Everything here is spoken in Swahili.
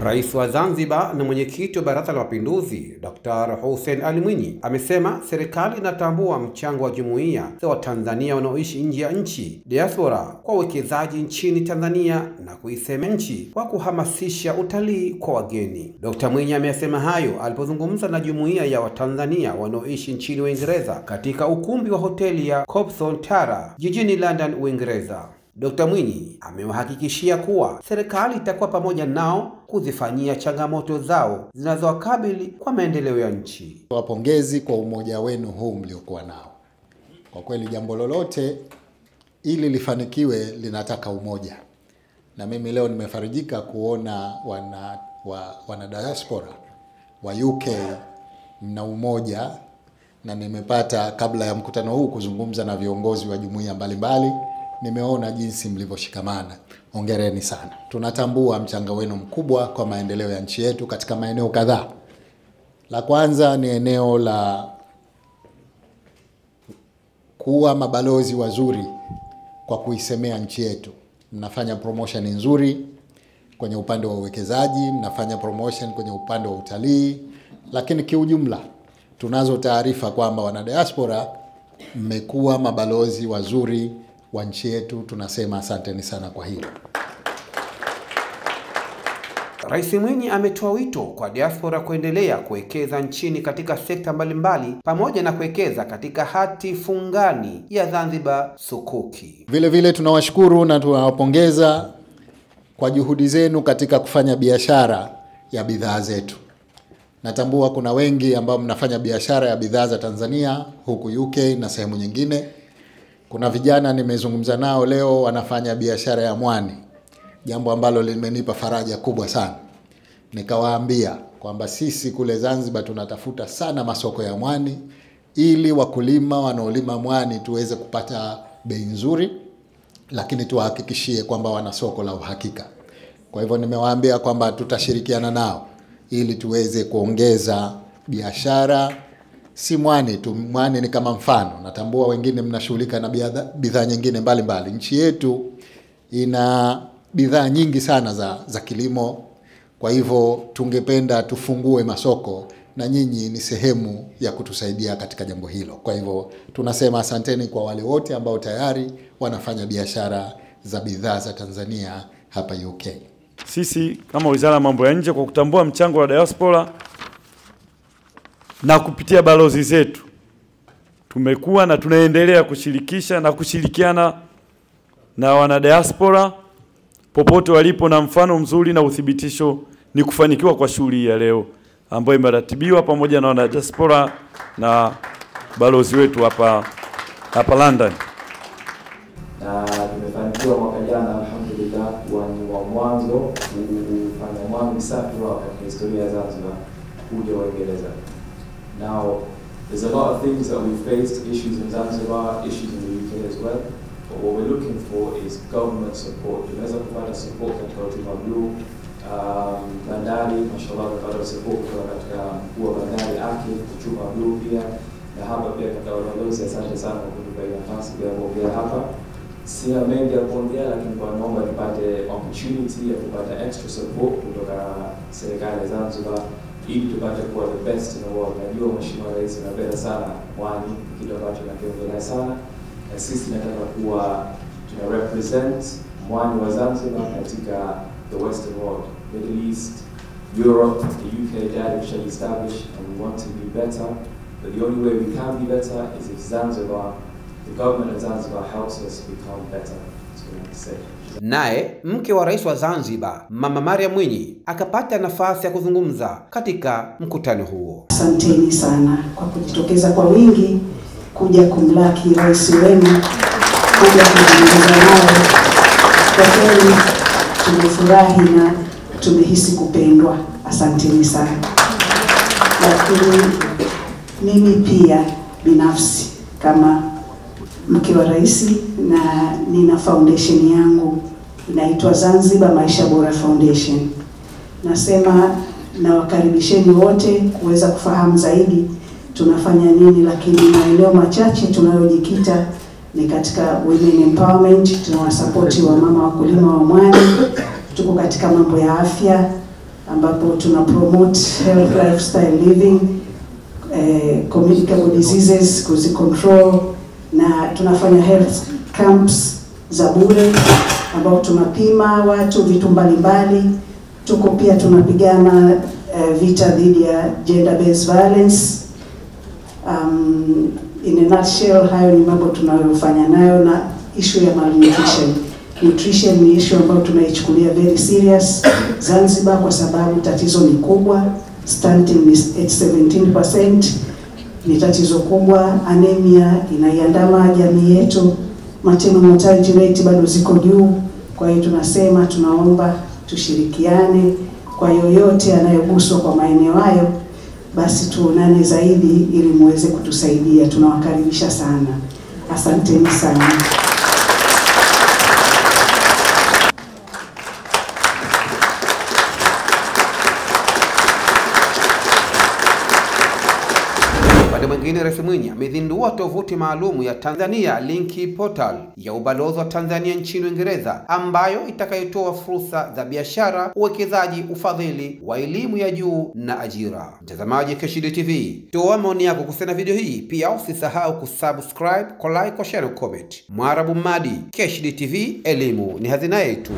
Rais wa Zanzibar na mwenyekiti wa Baraza la Mapinduzi Dr. Hussein Ali Mwinyi amesema serikali inatambua mchango wa jumuiya za Watanzania wanaoishi nje ya nchi, diaspora, kwa uwekezaji nchini Tanzania na kuisema nchi kwa kuhamasisha utalii kwa wageni. Dr. Mwinyi amesema hayo alipozungumza na jumuiya ya Watanzania wanaoishi nchini Uingereza katika ukumbi wa hoteli ya Copthorne Tara jijini London, Uingereza. Dr. Mwinyi amewahakikishia kuwa serikali itakuwa pamoja nao kuzifanyia changamoto zao zinazowakabili kwa maendeleo ya nchi. Wapongezi kwa umoja wenu huu mliokuwa nao. Kwa kweli jambo lolote ili lifanikiwe linataka umoja. Na mimi leo nimefarijika kuona wana diaspora wa UK mna umoja, na nimepata kabla ya mkutano huu kuzungumza na viongozi wa jumuiya mbalimbali. Nimeona jinsi mlivyoshikamana. Hongereni sana. Tunatambua mchango wenu mkubwa kwa maendeleo ya nchi yetu katika maeneo kadhaa. La kwanza ni eneo la kuwa mabalozi wazuri kwa kuisemea nchi yetu. Mnafanya promotion nzuri kwenye upande wa uwekezaji, mnafanya promotion kwenye upande wa utalii, lakini kiujumla tunazo taarifa kwamba wana diaspora mmekuwa mabalozi wazuri wa nchi yetu. Tunasema asanteni sana kwa hilo. Rais Mwinyi ametoa wito kwa diaspora kuendelea kuwekeza nchini katika sekta mbalimbali pamoja na kuwekeza katika hati fungani ya Zanzibar Sukuki. Vile vile tunawashukuru na tunawapongeza kwa juhudi zenu katika kufanya biashara ya bidhaa zetu. Natambua kuna wengi ambao mnafanya biashara ya bidhaa za Tanzania huku UK na sehemu nyingine. Kuna vijana nimezungumza nao leo wanafanya biashara ya mwani, jambo ambalo limenipa faraja kubwa sana. Nikawaambia kwamba sisi kule Zanzibar tunatafuta sana masoko ya mwani ili wakulima wanaolima mwani tuweze kupata bei nzuri, lakini tuhakikishie kwamba wana soko la uhakika. Kwa hivyo nimewaambia kwamba tutashirikiana nao ili tuweze kuongeza biashara. Si mwani tu, mwani ni kama mfano. Natambua wengine mnashughulika na bidhaa nyingine mbalimbali. Nchi yetu ina bidhaa nyingi sana za kilimo. Kwa hivyo tungependa tufungue masoko na nyinyi ni sehemu ya kutusaidia katika jambo hilo. Kwa hivyo tunasema asanteni kwa wale wote ambao tayari wanafanya biashara za bidhaa za Tanzania hapa UK. Sisi kama Wizara ya Mambo ya Nje, kwa kutambua mchango wa diaspora na kupitia balozi zetu, tumekuwa na tunaendelea kushirikisha na kushirikiana na wana diaspora popote walipo, na mfano mzuri na uthibitisho ni kufanikiwa kwa shughuli ya leo ambayo imeratibiwa pamoja na wana diaspora na balozi wetu hapa London. Na tumefanikiwa mwaka jana alhamdulillah kuwa ni wa mwanzo kufanya mwami safi wao katika historia ya Zanzibar kuja Uingereza. Now, there's a lot of things that we faced, issues in Zanzibar, issues in the UK as well. But what we're looking for is government support. Tunaweza kupata support katika Uchuma Blue, bandari, mashallah kupata support kutoka katika mkuu wa bandari Aki, Uchuma Blue pia. Na hapa pia katika balozi, asante sana kwa kunipa nafasi ya kuongea hapa. Sina mengi ya kuongea, lakini kwa naomba nipate opportunity ya kupata extra support kutoka serikali ya Zanzibar ili tupate kuwa the best in the world. Najua Mheshimiwa Rais anapenda sana mwani, kitu ambacho nakiongelea sana. Na sisi nataka kuwa tuna represent mwani wa Zanzibar katika the western world, Middle East, Europe, the UK is established, and we want to be better. But the only way we can be better is if Zanzibar, the government of Zanzibar helps us become better. That's what I want to say. Naye mke wa rais wa Zanzibar, Mama Mariam Mwinyi, akapata nafasi ya kuzungumza katika mkutano huo. Asanteni sana kwa kujitokeza kwa wingi kuja kumlaki rais wenu, kuja kuzungumza naye. Kwa kweli tumefurahi na tumehisi kupendwa. Asanteni sana. Lakini mimi pia binafsi kama mke wa rais na nina foundation yangu inaitwa Zanzibar Maisha Bora Foundation. Nasema na wakaribisheni wote kuweza kufahamu zaidi tunafanya nini, lakini maeneo machache tunayojikita ni katika women empowerment. Tunawasupport wa mama wakulima wa mwani, tuko katika mambo ya afya, ambapo tuna promote health lifestyle living, communicable diseases kuzicontrol, na tunafanya health camps za bure ambao tunapima watu vitu mbalimbali. Tuko pia tunapigana vita dhidi ya gender based violence. In a nutshell, hayo ni mambo tunayofanya nayo. Na issue ya malnutrition, nutrition ni issue ambayo tunaichukulia very serious Zanzibar, kwa sababu tatizo ni kubwa. Stunting is at 17%, ni tatizo kubwa. Anemia inaiandama jamii yetu. Maternal mortality rate bado ziko juu. Kwa hiyo tunasema, tunaomba tushirikiane kwa yoyote anayoguswa kwa maeneo hayo, basi tuonane zaidi ili muweze kutusaidia. Tunawakaribisha sana. Asanteni sana. Upande mwingine, Rais Mwinyi amezindua tovuti maalum ya Tanzania Linki Portal ya ubalozi wa Tanzania nchini Uingereza, ambayo itakayotoa fursa za biashara, uwekezaji, ufadhili wa elimu ya juu na ajira. Mtazamaji Keshidi TV, toa maoni yako kuhusiana na video hii. Pia usisahau kusubscribe, like, share na comment. Mwarabu Madi, Keshidi TV, elimu ni hazina yetu.